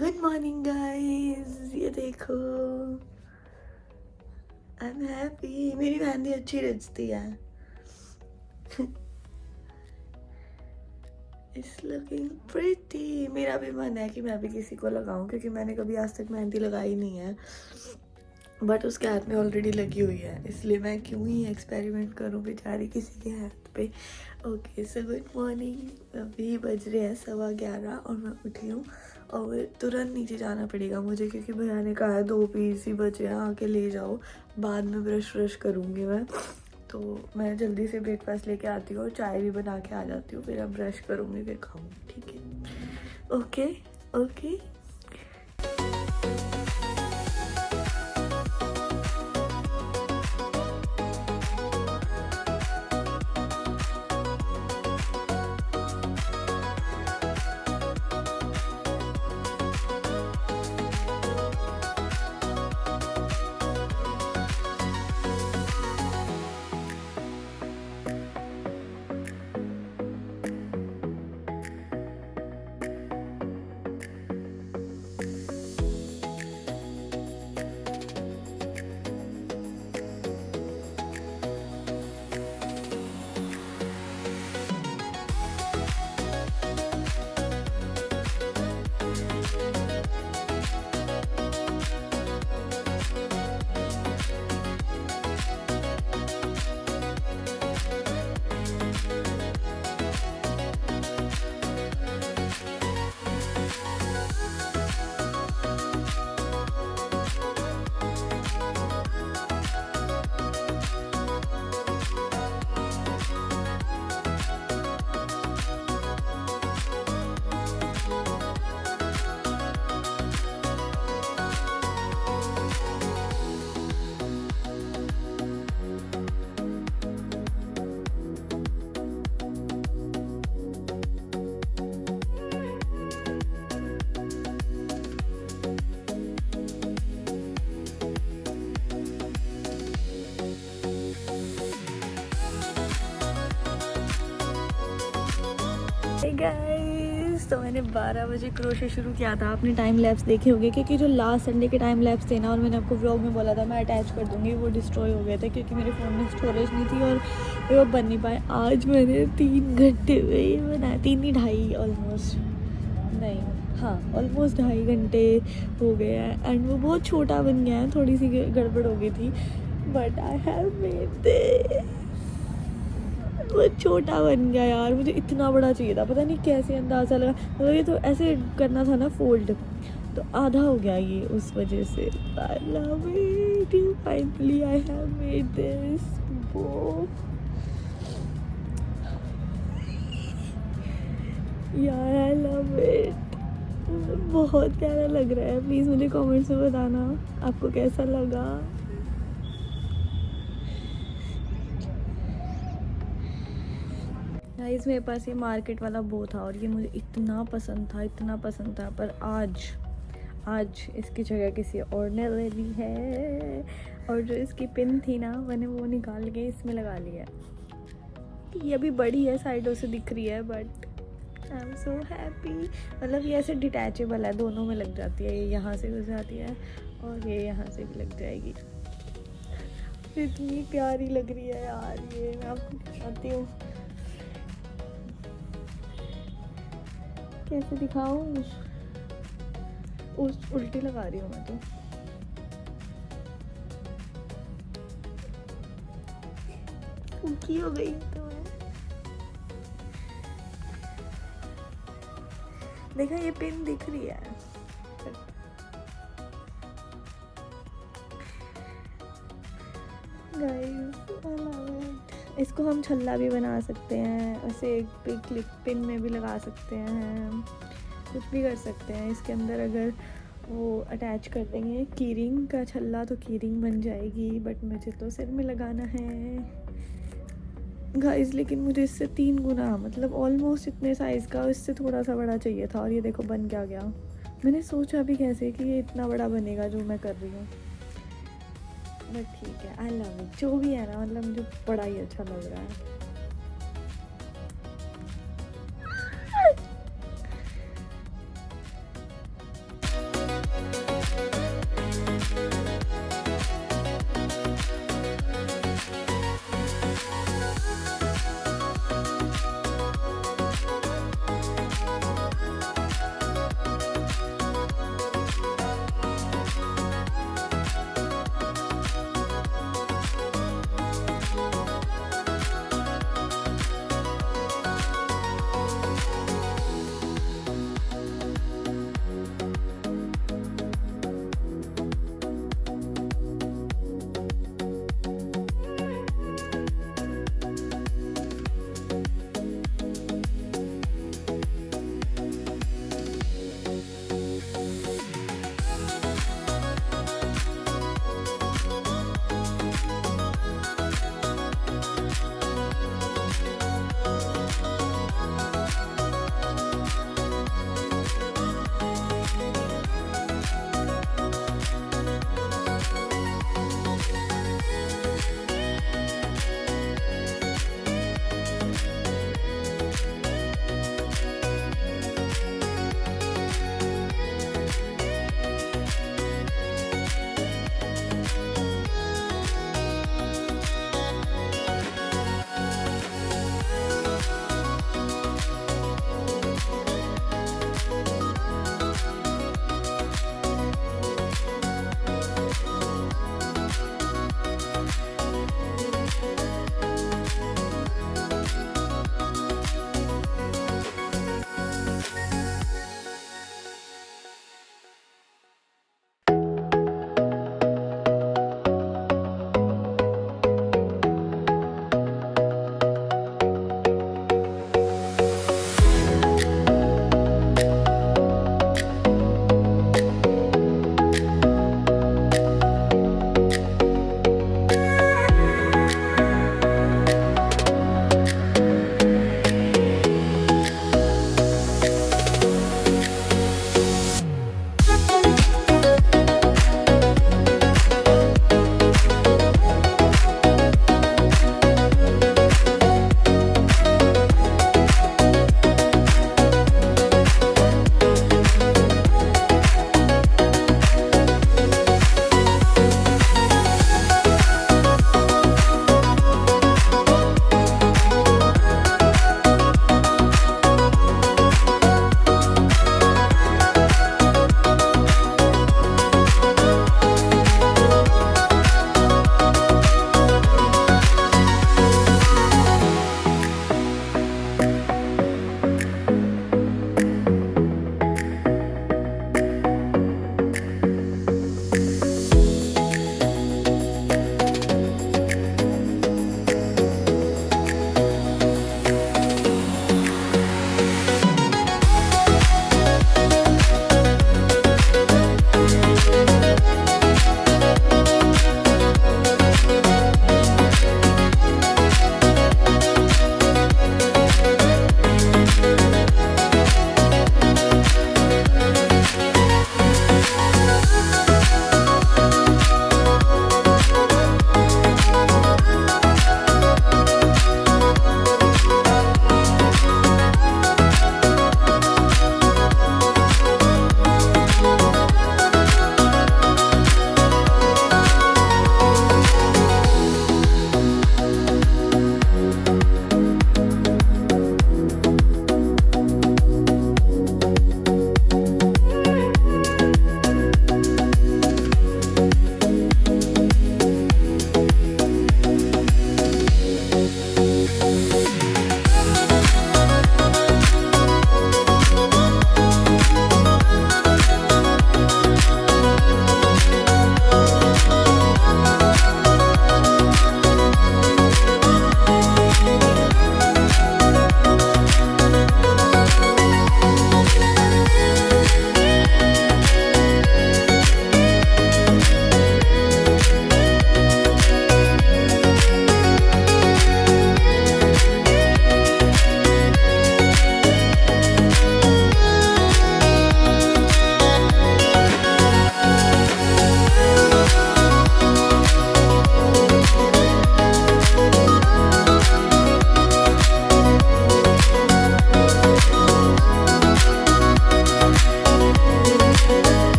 Good morning guys, ये देखो I am happy. मेरी मेहंदी अच्छी रचती है। It's looking pretty. मेरा भी मन है कि मैं भी किसी को लगाऊं, क्योंकि मैंने कभी आज तक मेहंदी लगाई नहीं है, बट उसके हाथ में ऑलरेडी लगी हुई है, इसलिए मैं क्यों ही एक्सपेरिमेंट करूं बेचारी किसी के हाथ पे। Okay so good morning. अभी बज रहे हैं 11:15 और मैं उठी हूँ और तुरंत नीचे जाना पड़ेगा मुझे, क्योंकि भैया ने कहा है 2 पीस ही बचे हैं, आके ले जाओ, बाद में ब्रश व्रश करूँगी मैं। तो मैं जल्दी से ब्रेकफास्ट लेके आती हूँ और चाय भी बना के आ जाती हूँ, फिर अब ब्रश करूँगी फिर खाऊँगी, ठीक है? Okay okay. हे गाइस, तो मैंने 12 बजे क्रोशे शुरू किया था। आपने टाइम लैप्स देखे होंगे, क्योंकि जो लास्ट संडे के टाइम लैप्स थे ना, और मैंने आपको व्लॉग में बोला था मैं अटैच कर दूंगी, वो डिस्ट्रॉय हो गए थे क्योंकि मेरे फ़ोन में स्टोरेज नहीं थी और वो बन नहीं पाए। आज मैंने 3 घंटे में ये बनाया, 3 ही 2.5 ऑलमोस्ट, नहीं हाँ ऑलमोस्ट 2.5 घंटे हो गए हैं। एंड वो बहुत छोटा बन गया है, थोड़ी सी गड़बड़ हो गई थी, but I have made this. वो छोटा बन गया यार, मुझे इतना बड़ा चाहिए था, पता नहीं कैसे अंदाज़ा लगा। मतलब ये तो ऐसे करना था ना फोल्ड, तो आधा हो गया ये उस वजह से। I love it, finally I have made this बो। यार आई लव इट, बहुत प्यारा लग रहा है। प्लीज़ मुझे कमेंट्स में बताना आपको कैसा लगा। गाइस मेरे पास ये मार्केट वाला बो था और ये मुझे इतना पसंद था, इतना पसंद था, पर आज इसकी जगह किसी और ने ले ली है। और जो इसकी पिन थी ना, मैंने वो निकाल के इसमें लगा लिया है। ये अभी बड़ी है, साइडों से दिख रही है, but I am so happy. मतलब ये ऐसे डिटैचेबल है, दोनों में लग जाती है। ये यहाँ से घुस जाती है और ये यहाँ से भी लग जाएगी। इतनी प्यारी लग रही है यार ये, मैं आपको दिखाती हूँ। कैसे दिखाऊं? उस उल्टी लगा रही हूँ मैं तो। उल्टी हो गई तो मैं। देखा, ये पिन दिख रही है। गाइस इसको हम छल्ला भी बना सकते हैं, ऐसे एक क्लिप पिन में भी लगा सकते हैं, कुछ भी कर सकते हैं इसके अंदर। अगर वो अटैच कर देंगे कीरिंग का छल्ला तो कीरिंग बन जाएगी, बट मुझे तो सिर में लगाना है गाइस। लेकिन मुझे इससे 3 गुना, मतलब ऑलमोस्ट इतने साइज़ का, इससे थोड़ा सा बड़ा चाहिए था। और ये देखो बन क्या गया। मैंने सोचा भी कैसे कि ये इतना बड़ा बनेगा जो मैं कर रही हूँ, बट ठीक है। आई लव इट, जो भी है ना, मतलब मुझे बड़ा ही अच्छा लग रहा है।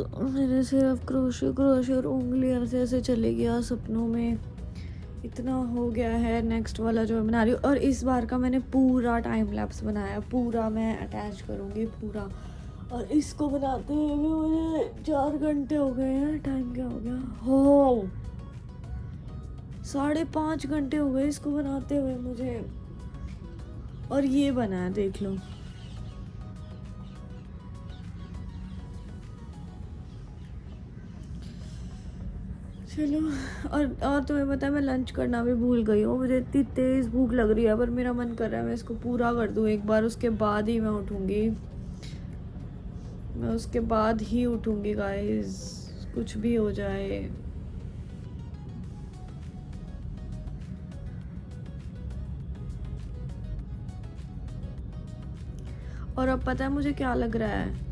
मेरे सिर्फ क्रोशे क्रोशे और उंगली ऐसे ऐसे चले गया सपनों में। इतना हो गया है। नेक्स्ट वाला जो मैं बना रही हूँ, और इस बार का मैंने पूरा टाइम लैप्स बनाया, पूरा मैं अटैच करूँगी पूरा। और इसको बनाते हुए भी मुझे 4 घंटे हो गए हैं। टाइम क्या हो गया, हो 5.5 घंटे हो गए इसको बनाते हुए मुझे। और ये बना है, देख लो। चलो, और तुम्हें पता है मैं लंच करना भी भूल गई हूँ। मुझे इतनी तेज़ भूख लग रही है, पर मेरा मन कर रहा है मैं इसको पूरा कर दूँ एक बार, उसके बाद ही मैं उठूँगी। मैं उसके बाद ही उठूँगी गाइस, कुछ भी हो जाए। और अब पता है मुझे क्या लग रहा है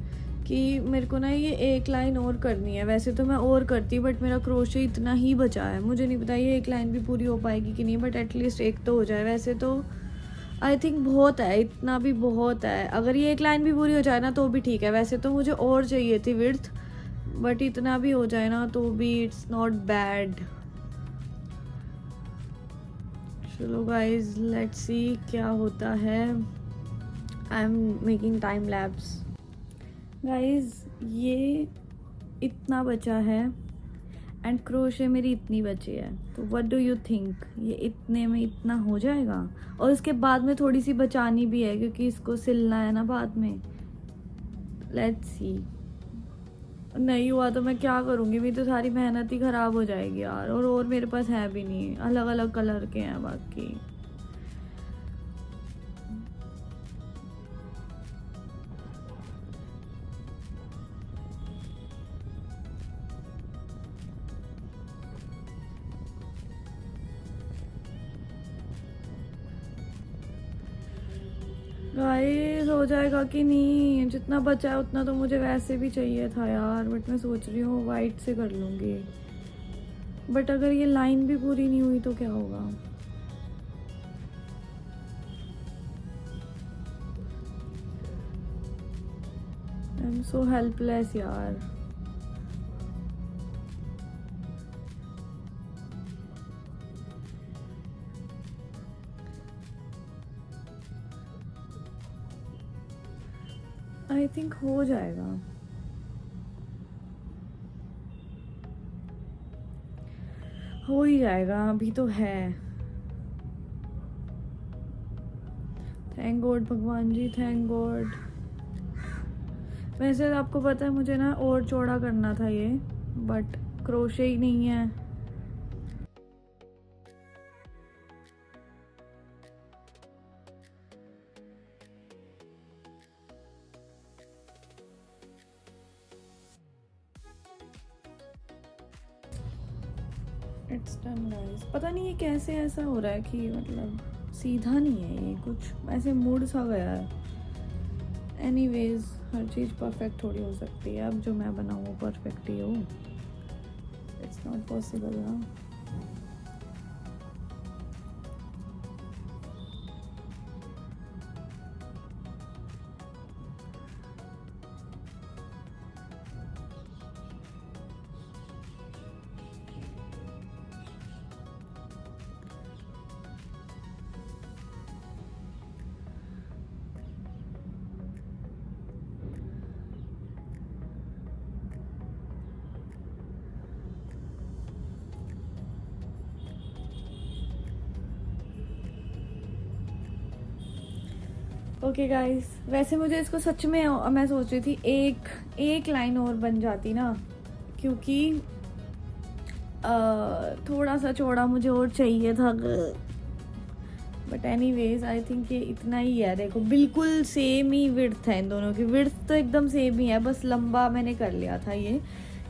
कि मेरे को ना ये एक लाइन और करनी है। वैसे तो मैं और करती, बट मेरा क्रोशे इतना ही बचा है। मुझे नहीं पता ये एक लाइन भी पूरी हो पाएगी कि नहीं, बट एटलीस्ट एक तो हो जाए। वैसे तो आई थिंक बहुत है, इतना भी बहुत है। अगर ये एक लाइन भी पूरी हो जाए ना तो भी ठीक है। वैसे तो मुझे और चाहिए थी विड्थ, बट इतना भी हो जाए ना तो भी इट्स नॉट बैड। चलो गाइज, लेट्स सी क्या होता है। I am making time lapse guys. ये इतना बचा है एंड क्रोशे मेरी इतनी बची है, तो व्हाट डू यू थिंक, ये इतने में इतना हो जाएगा? और उसके बाद में थोड़ी सी बचानी भी है क्योंकि इसको सिलना है ना बाद में। Let's see. नहीं हुआ तो मैं क्या करूँगी, मेरी तो सारी मेहनत ही ख़राब हो जाएगी यार। और मेरे पास है भी नहीं, अलग अलग कलर के हैं बाकी। गाइस हो जाएगा कि नहीं? जितना बचा है उतना तो मुझे वैसे भी चाहिए था यार, बट मैं सोच रही हूँ वाइट से कर लूँगी। बट अगर ये लाइन भी पूरी नहीं हुई तो क्या होगा? आई एम सो हेल्पलेस यार। आई थिंक हो जाएगा। हो ही जाएगा, अभी तो है। थैंक गॉड भगवान जी, थैंक गॉड। वैसे आपको पता है मुझे ना और चौड़ा करना था ये, बट क्रोशे ही नहीं है। It's done guys. पता नहीं ये कैसे ऐसा हो रहा है कि मतलब सीधा नहीं है, ये कुछ ऐसे मुड़ सा गया है। एनीवेज, हर चीज़ परफेक्ट थोड़ी हो सकती है। अब जो मैं बनाऊँ वो परफेक्ट ही हो, इट्स नॉट पॉसिबल ना। ओके गाइस, वैसे मुझे इसको सच में मैं सोच रही थी एक लाइन और बन जाती ना, क्योंकि थोड़ा सा चौड़ा मुझे और चाहिए था। बट एनीवेज आई थिंक ये इतना ही है। देखो बिल्कुल सेम ही विड्थ है इन दोनों की। विड्थ तो एकदम सेम ही है, बस लंबा मैंने कर लिया था ये।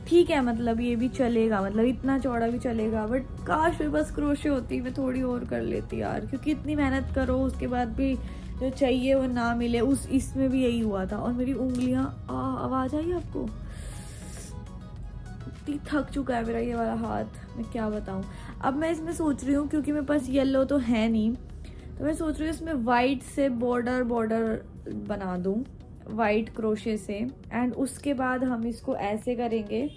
ठीक है, मतलब ये भी चलेगा, मतलब इतना चौड़ा भी चलेगा। बट काश मेरे पास क्रोशे होती, मैं थोड़ी और कर लेती यार, क्योंकि इतनी मेहनत करो उसके बाद भी जो चाहिए वो ना मिले। इसमें भी यही हुआ था। और मेरी उंगलियां, आवाज़ आई आपको? इतनी थक चुका है मेरा ये वाला हाथ, मैं क्या बताऊं। अब मैं इसमें सोच रही हूँ, क्योंकि मेरे पास येलो तो है नहीं, तो मैं सोच रही हूँ इसमें वाइट से बॉर्डर बना दूँ। वाइट क्रोशे से। एंड उसके बाद हम इसको ऐसे करेंगे,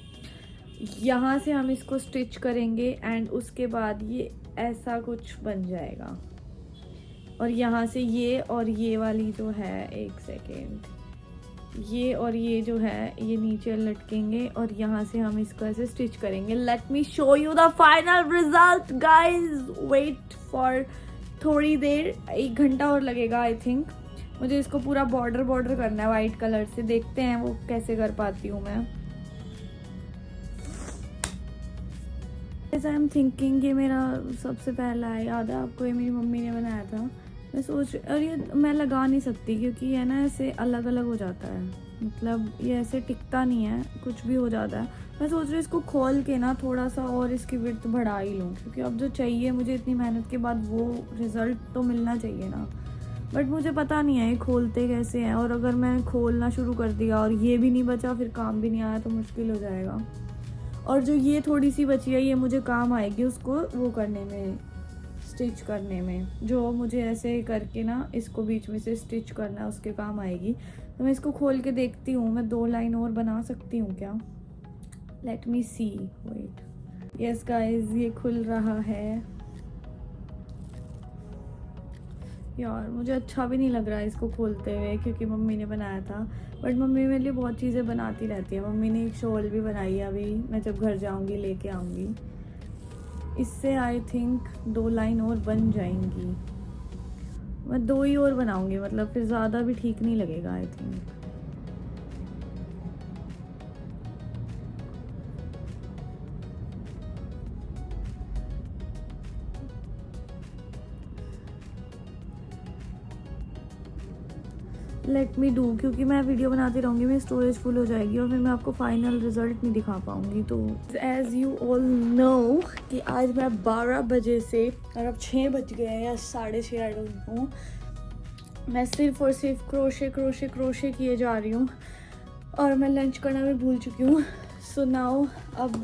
यहाँ से हम इसको स्टिच करेंगे एंड उसके बाद ये ऐसा कुछ बन जाएगा। और यहाँ से ये और ये वाली जो है, एक सेकेंड, ये और ये जो है ये नीचे लटकेंगे और यहाँ से हम इसको ऐसे स्टिच करेंगे। Let me show you the final result guys, wait for थोड़ी देर, 1 घंटा और लगेगा आई थिंक। मुझे इसको पूरा बॉर्डर करना है वाइट कलर से, देखते हैं वो कैसे कर पाती हूँ मैं। आई एम थिंकिंग, ये मेरा सबसे पहला है, याद है आपको, ये मेरी मम्मी ने बनाया था। मैं सोच, और ये मैं लगा नहीं सकती क्योंकि ये ना ऐसे अलग अलग हो जाता है, मतलब ये ऐसे टिकता नहीं है, कुछ भी हो जाता है। मैं सोच रही हूँ इसको खोल के ना थोड़ा सा और इसकी विड्थ बढ़ा ही लूँ, क्योंकि अब जो चाहिए मुझे इतनी मेहनत के बाद वो रिज़ल्ट तो मिलना चाहिए ना। बट मुझे पता नहीं है ये खोलते कैसे हैं, और अगर मैं खोलना शुरू कर दिया और ये भी नहीं बचा, फिर काम भी नहीं आया तो मुश्किल हो जाएगा। और जो ये थोड़ी सी बची है ये मुझे काम आएगी उसको वो करने में, स्टिच करने में, जो मुझे ऐसे करके ना इसको बीच में से स्टिच करना है, उसके काम आएगी। तो मैं इसको खोल के देखती हूँ, मैं 2 लाइन और बना सकती हूँ क्या? लेट मी सी, वेट। यस गाइस, ये खुल रहा है। यार मुझे अच्छा भी नहीं लग रहा है इसको खोलते हुए, क्योंकि मम्मी ने बनाया था। बट मम्मी मेरे लिए बहुत चीज़ें बनाती रहती है। मम्मी ने एक शॉल भी बनाई है, अभी मैं जब घर जाऊँगी लेके आऊँगी। इससे आई थिंक 2 लाइन और बन जाएंगी। मैं 2 ही और बनाऊँगी, मतलब फिर ज़्यादा भी ठीक नहीं लगेगा I think. Let me do, क्योंकि मैं वीडियो बनाती रहूँगी, मेरी स्टोरेज फुल हो जाएगी और फिर मैं आपको फाइनल रिजल्ट नहीं दिखा पाऊँगी। तो एज़ यू ऑल नो कि आज मैं 12 बजे से, और अब 6 बज गए हैं या 6:30, आई डोंट नो, मैं सिर्फ और सिर्फ क्रोशे किए जा रही हूँ और मैं लंच करना भी भूल चुकी हूँ। सो नाउ अब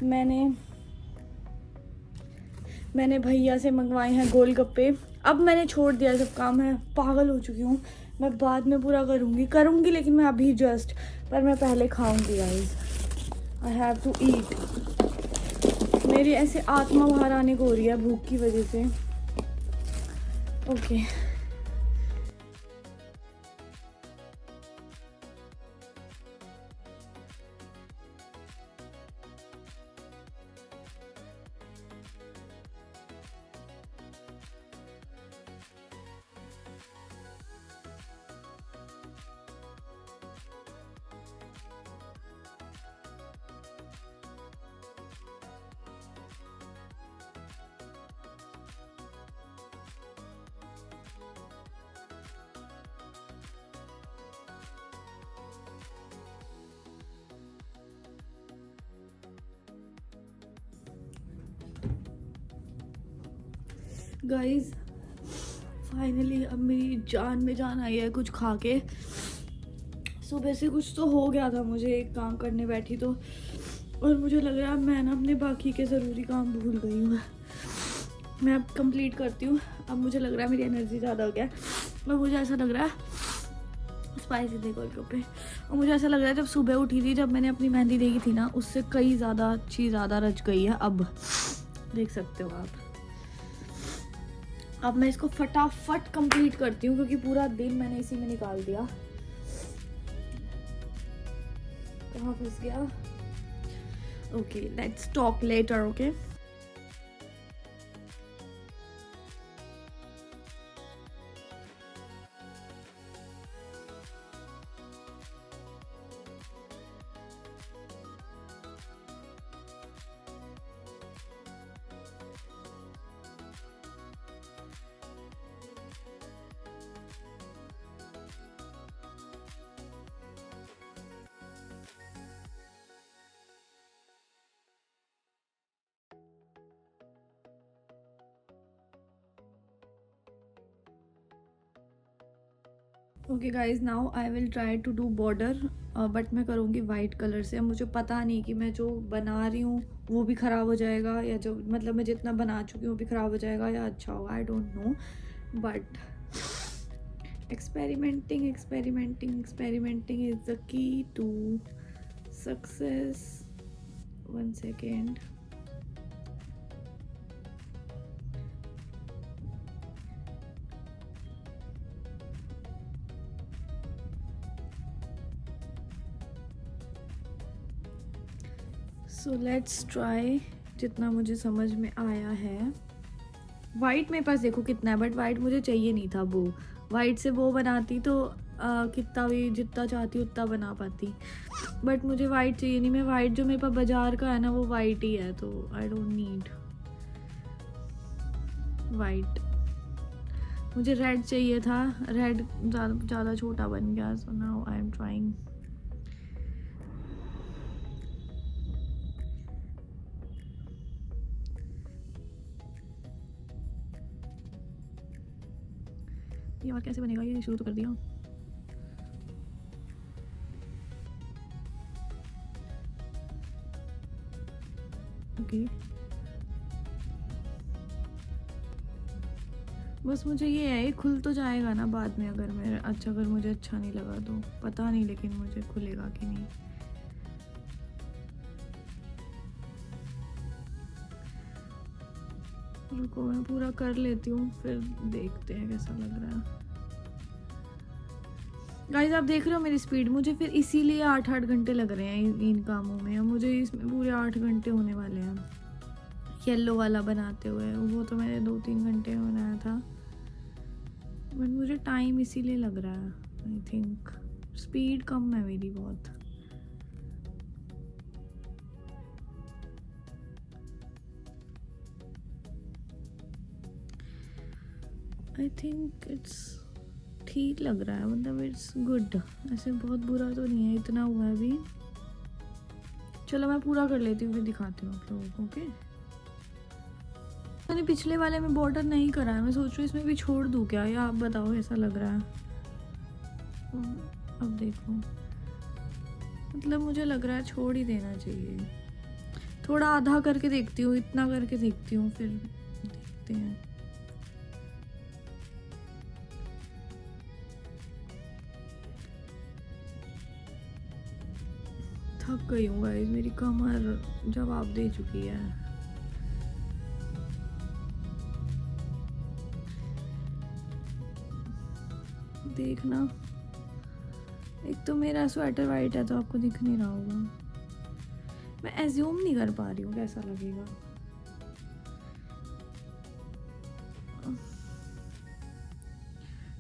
मैंने भैया से मंगवाए हैं गोलगप्पे। अब मैंने छोड़ दिया सब काम, मैं पागल हो चुकी हूँ। मैं बाद में पूरा करूँगी लेकिन मैं अभी जस्ट, पर मैं पहले खाऊंगी guys. I have to eat. मेरी ऐसे आत्मा बाहर आने को हो रही है भूख की वजह से। ओके गाइज, फाइनली अब मेरी जान में जान आई है कुछ खा के। सुबह से कुछ तो हो गया था मुझे, एक काम करने बैठी तो, और मुझे लग रहा है मैं ना अपने बाकी के ज़रूरी काम भूल गई हूँ। मैं अब कंप्लीट करती हूँ। अब मुझे लग रहा है मेरी एनर्जी ज़्यादा हो गया, और मुझे ऐसा लग रहा है स्पाइसी थे गोलगप्पे, और मुझे ऐसा लग रहा है जब सुबह उठी थी, जब मैंने अपनी मेहंदी देखी थी ना, उससे कई ज़्यादा अच्छी, ज़्यादा रच गई है। अब देख सकते हो आप। अब मैं इसको फटाफट कंप्लीट करती हूँ, क्योंकि पूरा दिन मैंने इसी में निकाल दिया। कहाँ फंस गया? Okay, let's talk later. Okay okay guys, now I will try to do border, but मैं करूँगी वाइट कलर से। अब मुझे पता नहीं कि मैं जो बना रही हूँ वो भी ख़राब हो जाएगा, या जो मतलब मैं जितना बना चुकी हूँ वो भी ख़राब हो जाएगा, या अच्छा होगा, I don't know. But Experimenting is the key to success. 1 second. So let's try जितना मुझे समझ में आया है. वाइट मेरे पास देखो कितना है, बट वाइट मुझे चाहिए नहीं था वो. वाइट से वो बनाती तो कितना भी जितना चाहती उतना बना पाती, बट मुझे वाइट चाहिए नहीं. मैं वाइट जो मेरे पास बाजार का है ना वो वाइट ही है, तो आई डोंट नीड वाइट. मुझे रेड चाहिए था, रेड ज़्यादा छोटा बन गया. So now I am trying. ये और कैसे बनेगा, ये शुरू तो कर दिया. ओके बस मुझे ये है, ये खुल तो जाएगा ना बाद में, अगर मुझे अच्छा नहीं लगा तो. पता नहीं लेकिन मुझे खुलेगा कि नहीं. रुको मैं पूरा कर लेती हूँ, फिर देखते हैं कैसा लग रहा है. गाइस आप देख रहे हो मेरी स्पीड, मुझे फिर इसीलिए 8 घंटे लग रहे हैं इन कामों में. मुझे इसमें पूरे 8 घंटे होने वाले हैं येलो वाला बनाते हुए. वो तो मैंने 2-3 घंटे में बनाया था, बट मुझे टाइम इसीलिए लग रहा है. आई थिंक स्पीड कम है मेरी बहुत. आई थिंक इट्स ठीक लग रहा है, मतलब इट्स गुड. ऐसे बहुत बुरा तो नहीं है, इतना हुआ है अभी. चलो मैं पूरा कर लेती हूँ, फिर दिखाती हूँ आप लोगों को. ओके मैंने पिछले वाले में बॉर्डर नहीं करा है, मैं सोच रही हूँ इसमें भी छोड़ दूँ क्या, या आप बताओ ऐसा लग रहा है. अब देखो, मतलब मुझे लग रहा है छोड़ ही देना चाहिए. थोड़ा आधा करके देखती हूँ, इतना करके देखती हूँ, फिर देखते हैं. थक गई हूँ गाइस, मेरी कमर जवाब दे चुकी है. देखना, एक तो मेरा स्वेटर वाइट है तो आपको दिख नहीं रहा होगा. मैं एज्यूम नहीं कर पा रही हूँ कैसा लगेगा.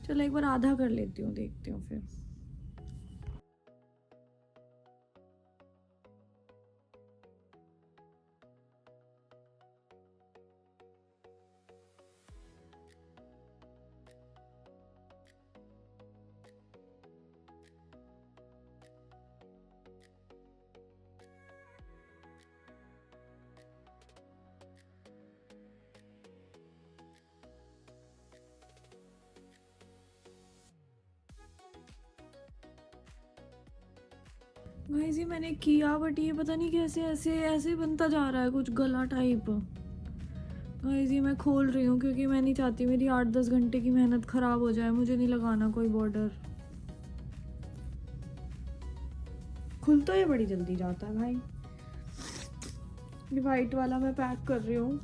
चलो एक बार आधा कर लेती हूँ, देखती हूँ फिर. गाइस ये मैंने किया, बट ये पता नहीं कैसे ऐसे बनता जा रहा है कुछ गला टाइप. गाइस ये मैं खोल रही हूँ क्योंकि मैं नहीं चाहती मेरी 8-10 घंटे की मेहनत ख़राब हो जाए. मुझे नहीं लगाना कोई बॉर्डर. खुल तो ये बड़ी जल्दी जाता है भाई. ये वाइट वाला मैं पैक कर रही हूँ,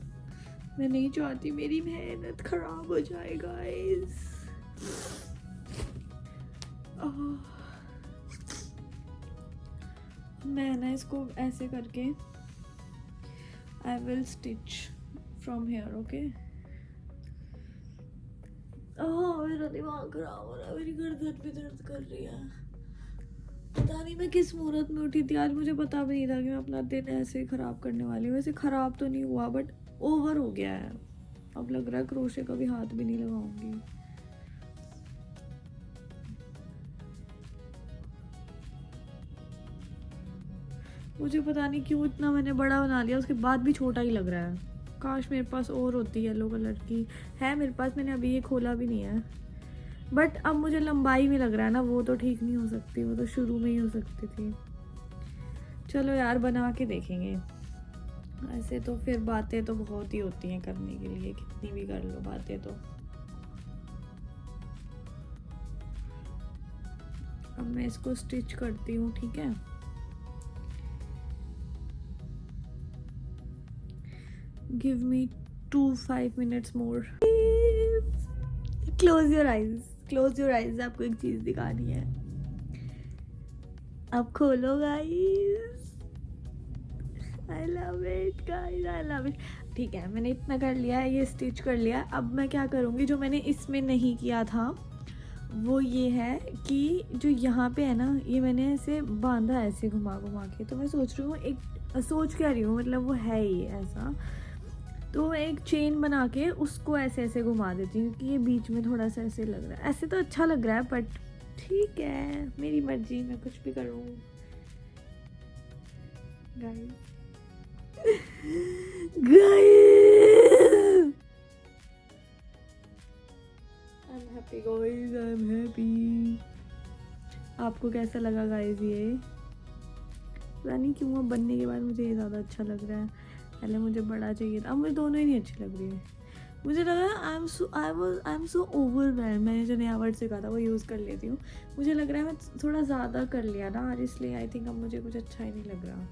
मैं नहीं चाहती मेरी मेहनत ख़राब हो जाए गाइस. मैं ना इसको ऐसे करके I will stitch from here. Okay मेरा दिमाग खराब हो रहा है, मेरी गर्दन भी दर्द कर रही है. पता नहीं मैं किस मुहूर्त में उठी थी आज, मुझे पता भी नहीं था कि मैं अपना दिन ऐसे ख़राब करने वाली हूँ. वैसे ख़राब तो नहीं हुआ, बट ओवर हो गया है. अब लग रहा है क्रोशे का भी हाथ भी नहीं लगाऊंगी. मुझे पता नहीं क्यों इतना मैंने बड़ा बना लिया, उसके बाद भी छोटा ही लग रहा है. काश मेरे पास और होती येलो कलर की. है मेरे पास, मैंने अभी ये खोला भी नहीं है, बट अब मुझे लंबाई में लग रहा है ना, वो तो ठीक नहीं हो सकती, वो तो शुरू में ही हो सकती थी. चलो यार बना के देखेंगे. ऐसे तो फिर बातें तो बहुत ही होती हैं करने के लिए, कितनी भी कर लो बातें तो. अब मैं इसको स्टिच करती हूँ, ठीक है। Give me 2-5 minutes more. Close your eyes, close your eyes. आपको एक चीज दिखानी है, अब खोलो guys. I love it guys, I love it. ठीक है, मैंने इतना कर लिया है, ये स्टिच कर लिया। अब मैं क्या करूँगी, जो मैंने इसमें नहीं किया था वो ये है कि जो यहाँ पे है ना, ये मैंने ऐसे बांधा है ऐसे घुमा घुमा के। तो मैं सोच रही हूँ, एक सोच क्या रही हूँ, मतलब वो है ही ऐसा, तो एक चेन बना के उसको ऐसे ऐसे घुमा देती हूँ कि ये बीच में थोड़ा सा ऐसे लग रहा है। ऐसे तो अच्छा लग रहा है, बट ठीक है, मेरी मर्जी, मैं कुछ भी करूँ guys. Guys I am happy guys, I am happy. आपको कैसा लगा गाइस? ये पता नहीं क्यों अब बनने के बाद मुझे ये ज़्यादा अच्छा लग रहा है। पहले मुझे बड़ा चाहिए था, अब मुझे दोनों ही नहीं अच्छी लग रही है। मुझे लगा आई एम सो ओवरवेल्म। मैंने जो नया वर्ड सीखा था वो यूज़ कर लेती हूँ। मुझे लग रहा है मैं थोड़ा ज़्यादा कर लिया ना आज, इसलिए आई थिंक अब मुझे कुछ अच्छा ही नहीं लग रहा।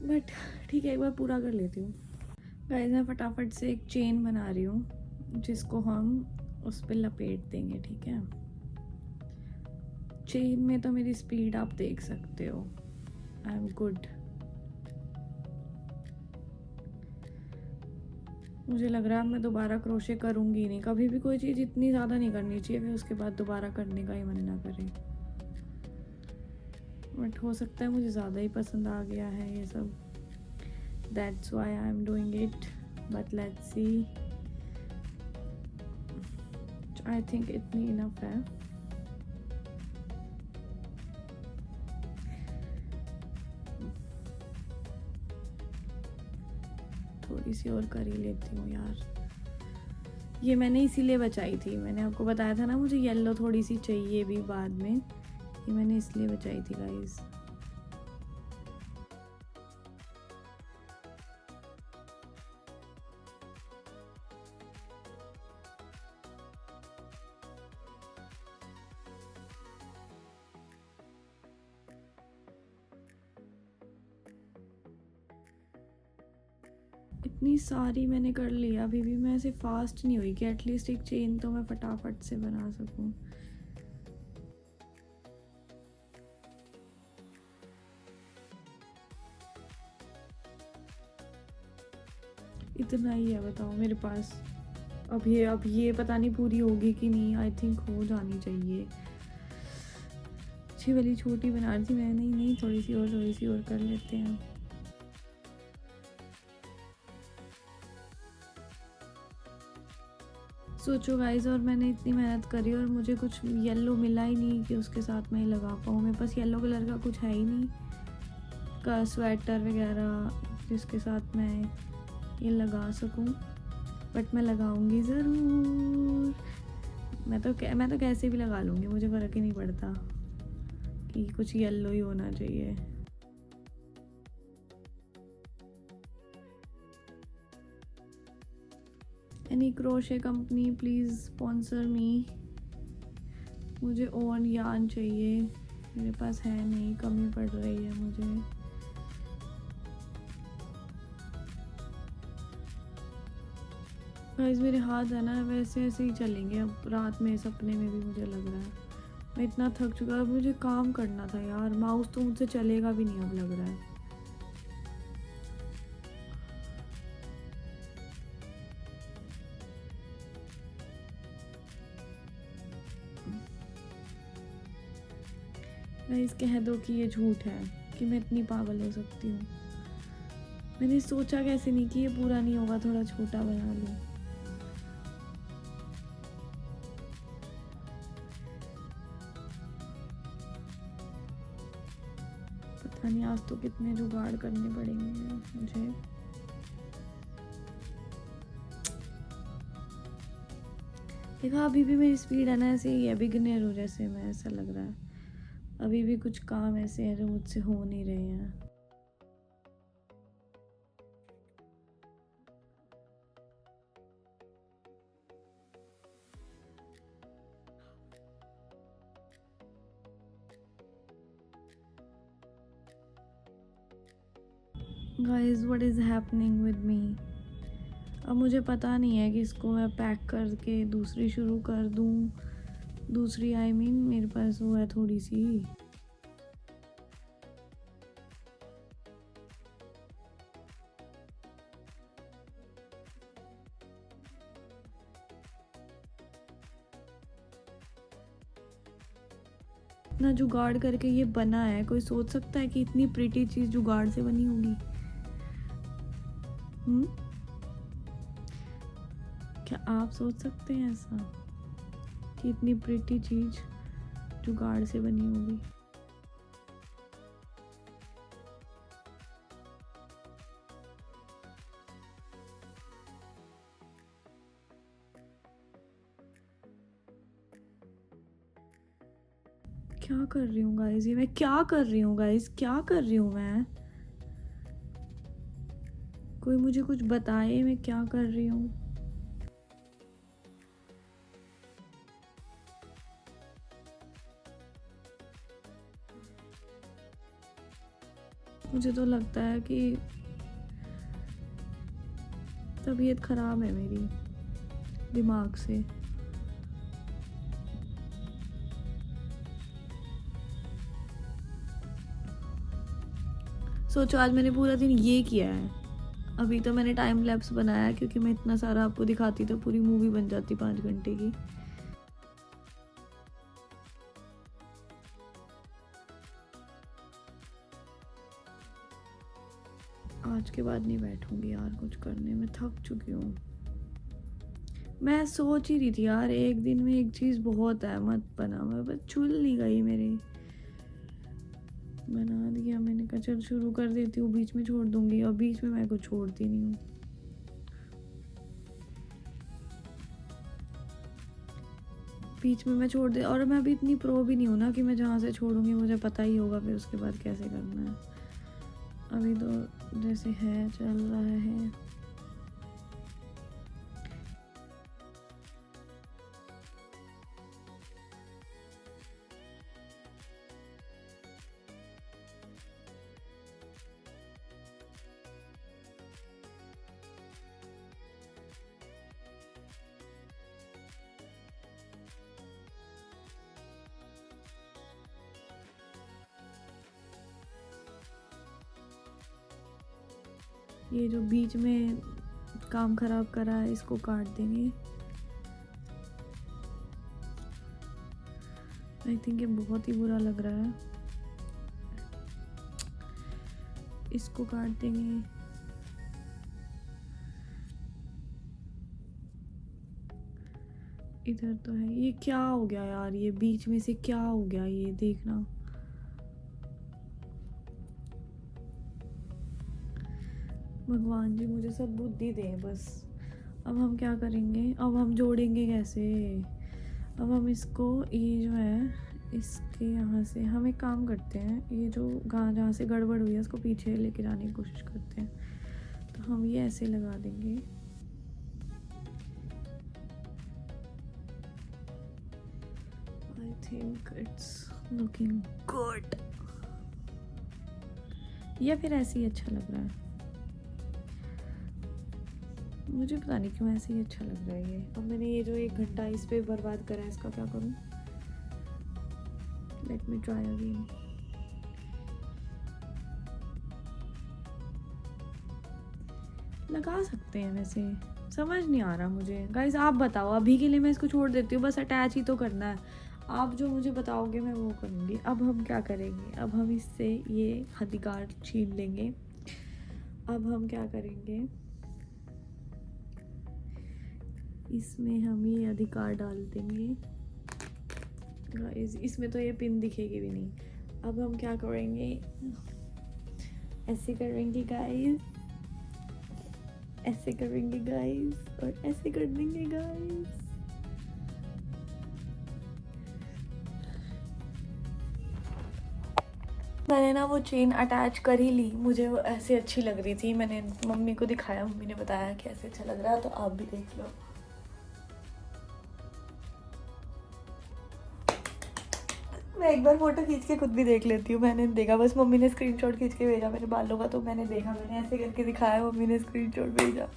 बट ठीक है, एक बार पूरा कर लेती हूँ। गाइस मैं फटाफट से एक चेन बना रही हूँ जिसको हम उस पर लपेट देंगे, ठीक है। चेन में तो मेरी स्पीड आप देख सकते हो, आई एम गुड। मुझे लग रहा है मैं दोबारा क्रोशे करूँगी नहीं। कभी भी कोई चीज़ इतनी ज़्यादा नहीं करनी चाहिए फिर उसके बाद दोबारा करने का ही मन ना करे। बट हो सकता है मुझे ज़्यादा ही पसंद आ गया है ये सब, that's why I am doing it. But let's see, I think इतनी इनफ है। थोड़ी सी और कर ही लेती हूँ यार। ये मैंने इसीलिए बचाई थी, मैंने आपको बताया था ना मुझे येलो थोड़ी सी चाहिए भी बाद में, ये मैंने इसलिए बचाई थी गाइस। इतनी सारी मैंने कर लिया, अभी भी मैं ऐसे फास्ट नहीं हुई कि एटलीस्ट एक चेन तो मैं फटाफट से बना सकूं। इतना ही है, बताओ मेरे पास। अब ये पता नहीं पूरी होगी कि नहीं, आई थिंक हो जानी चाहिए। अच्छी वाली छोटी बना रही थी मैं, नहीं थोड़ी सी और कर लेते हैं। सोचो गाइस, और मैंने इतनी मेहनत करी और मुझे कुछ येलो मिला ही नहीं कि उसके साथ मैं लगा पाऊँ। मेरे पास येलो कलर का कुछ है ही नहीं का स्वेटर वगैरह जिसके साथ मैं ये लगा सकूं। बट मैं लगाऊंगी ज़रूर। मैं तो कैसे भी लगा लूँगी, मुझे फ़र्क ही नहीं पड़ता कि कुछ येलो ही होना चाहिए। Any crochet company please sponsor me. मुझे और यार्न चाहिए, मेरे पास है नहीं, कमी पड़ रही है मुझे। गाइस मेरे हाथ है ना वैसे ऐसे ही चलेंगे अब, रात में सपने में भी मुझे लग रहा है। मैं इतना थक चुका, अब मुझे काम करना था यार। माउस तो मुझसे चलेगा भी नहीं अब लग रहा है। गाइस कह दो कि ये झूठ है कि मैं इतनी पागल हो सकती हूँ। मैंने सोचा कैसे नहीं कि ये पूरा नहीं होगा, थोड़ा छोटा बना लूँ। पता नहीं आज तो कितने जुगाड़ करने पड़ेंगे मुझे। देखा अभी भी मेरी स्पीड है ना ऐसे ही है, बिगिनर हो जैसे मैं, ऐसा लग रहा है। अभी भी कुछ काम ऐसे हैं जो मुझसे हो नहीं रहे हैं। Guys what is happening with me. अब मुझे पता नहीं है कि इसको मैं पैक करके दूसरी शुरू कर दूँ। दूसरी आई मीन मेरे पास वो है थोड़ी सी। इतना जुगाड़ करके ये बना है, कोई सोच सकता है कि इतनी प्रिटी चीज़ जुगाड़ से बनी होगी? क्या आप सोच सकते हैं ऐसा कि इतनी प्रिटी चीज़ जुगाड़ से बनी होगी? क्या कर रही हूँ गाइस? ये मैं क्या कर रही हूँ गाइस? क्या कर रही हूँ मैं? कोई मुझे कुछ बताए मैं क्या कर रही हूँ? मुझे तो लगता है कि तबीयत खराब है मेरी दिमाग से। सोचो आज मैंने पूरा दिन ये किया है। अभी तो मैंने टाइम लैप्स बनाया क्योंकि मैं इतना सारा आपको दिखाती तो पूरी मूवी बन जाती 5 घंटे की। आज के बाद नहीं बैठूंगी यार कुछ करने में, थक चुकी हूँ। मैं सोच ही रही थी यार एक दिन में एक चीज़ बहुत है मत बना, मैं बस छुल नहीं गई मेरी। बना दिया मैंने कहा चल शुरू कर देती हूँ, बीच में छोड़ दूंगी और बीच में मैं कुछ छोड़ती नहीं हूँ। बीच में मैं छोड़ दे, और मैं अभी इतनी प्रो भी नहीं हूँ ना कि मैं जहाँ से छोड़ूंगी मुझे पता ही होगा फिर उसके बाद कैसे करना है। अभी तो जैसे है चल रहा है। ये जो बीच में काम खराब करा है इसको काट देंगे। आई थिंक ये बहुत ही बुरा लग रहा है, इसको काट देंगे। इधर तो है। ये क्या हो गया यार? ये बीच में से क्या हो गया? ये देखना। भगवान जी मुझे सब बुद्धि दें बस। अब हम क्या करेंगे? अब हम जोड़ेंगे कैसे? अब हम इसको, ये जो है इसके यहाँ से हम एक काम करते हैं, ये जो जहाँ से गड़बड़ हुई है उसको पीछे लेके जाने की कोशिश करते हैं। तो हम ये ऐसे लगा देंगे। I think it's looking good. या फिर ऐसे ही अच्छा लग रहा है? मुझे पता नहीं क्यों ऐसे ही अच्छा लग रहा है ये। अब मैंने ये जो 1 घंटा इस पे बर्बाद करा है इसका क्या करूं? Let me try again. लगा सकते हैं वैसे, समझ नहीं आ रहा मुझे। गाइस आप बताओ, अभी के लिए मैं इसको छोड़ देती हूँ, बस अटैच ही तो करना है। आप जो मुझे बताओगे मैं वो करूँगी। अब हम क्या करेंगे? अब हम इससे ये अधिकार छीन लेंगे। अब हम क्या करेंगे? इसमें हम ये अधिकार डाल देंगे। गाइस इसमें तो ये पिन दिखेगी भी नहीं। अब हम क्या करेंगे? ऐसे करेंगे गाइस, ऐसे करेंगे गाइस, और ऐसे कर देंगे गाइस। मैंने ना वो चेन अटैच कर ही ली, मुझे वो ऐसे अच्छी लग रही थी। मैंने मम्मी को दिखाया, मम्मी ने बताया कि ऐसे अच्छा लग रहा है, तो आप भी देख लो। मैं एक बार फोटो खींच के खुद भी देख लेती हूँ। मैंने देखा, बस मम्मी ने स्क्रीनशॉट खींच के भेजा मेरे बालों का, तो मैंने देखा, मैंने ऐसे करके दिखाया, मम्मी ने स्क्रीनशॉट भेजा।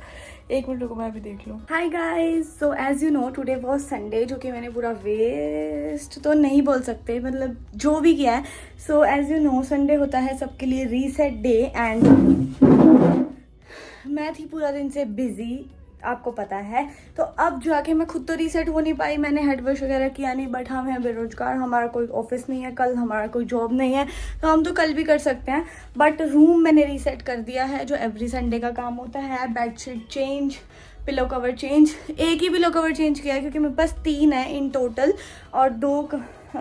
एक मिनट रुको, मैं अभी देख लूँ। Hi guys, so as you know today was Sunday, जो कि मैंने पूरा वेस्ट तो नहीं बोल सकते, मतलब जो भी किया है। So as you know Sunday होता है सबके लिए रीसेट डे, एंड मैं थी पूरा दिन से बिजी, आपको पता है। तो अब जाके मैं खुद तो रीसेट हो नहीं पाई, मैंने हेड वॉश वगैरह किया नहीं, बट हम हैं बेरोजगार, हमारा कोई ऑफिस नहीं है, कल हमारा कोई जॉब नहीं है, तो हम तो कल भी कर सकते हैं। बट रूम मैंने रीसेट कर दिया है, जो एवरी संडे का काम होता है। Bedsheet change, pillow cover change, एक ही पिलो कवर चेंज किया है क्योंकि मेरे पास 3 है इन टोटल, और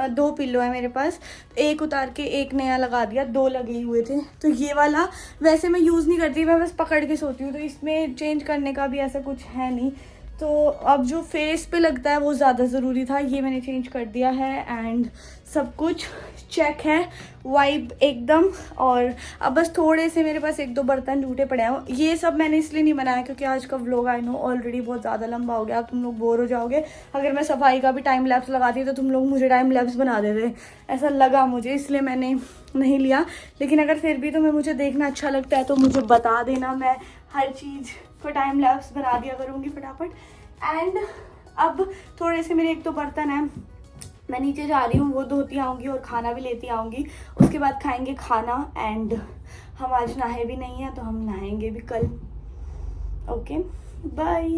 दो पिल्लो है मेरे पास। एक उतार के एक नया लगा दिया, 2 लगे हुए थे। तो ये वाला वैसे मैं यूज़ नहीं करती, मैं बस पकड़ के सोती हूँ, तो इसमें चेंज करने का भी ऐसा कुछ है नहीं। तो अब जो फेस पे लगता है वो ज़्यादा ज़रूरी था, ये मैंने चेंज कर दिया है, एंड सब कुछ चेक है, वाइब एकदम। और अब बस थोड़े से मेरे पास 1-2 बर्तन टूटे पड़े हैं। ये सब मैंने इसलिए नहीं बनाया क्योंकि आज का व्लॉग आई नो ऑलरेडी बहुत ज़्यादा लंबा हो गया, अब तुम लोग बोर हो जाओगे। अगर मैं सफाई का भी टाइम लैप्स लगाती तो तुम लोग मुझे टाइम लैप्स बना देते, ऐसा लगा मुझे, इसलिए मैंने नहीं लिया। लेकिन अगर फिर भी तुम्हें मुझे देखना अच्छा लगता है तो मुझे बता देना, मैं हर चीज़ को टाइम लैप्स बना दिया करूँगी फटाफट। एंड अब थोड़े से मेरे 1-2 बर्तन हैं, मैं नीचे जा रही हूँ, वो धोती आऊँगी और खाना भी लेती आऊँगी। उसके बाद खाएंगे खाना, एंड हम आज नहाए भी नहीं हैं तो हम नहाएंगे भी कल। Okay bye.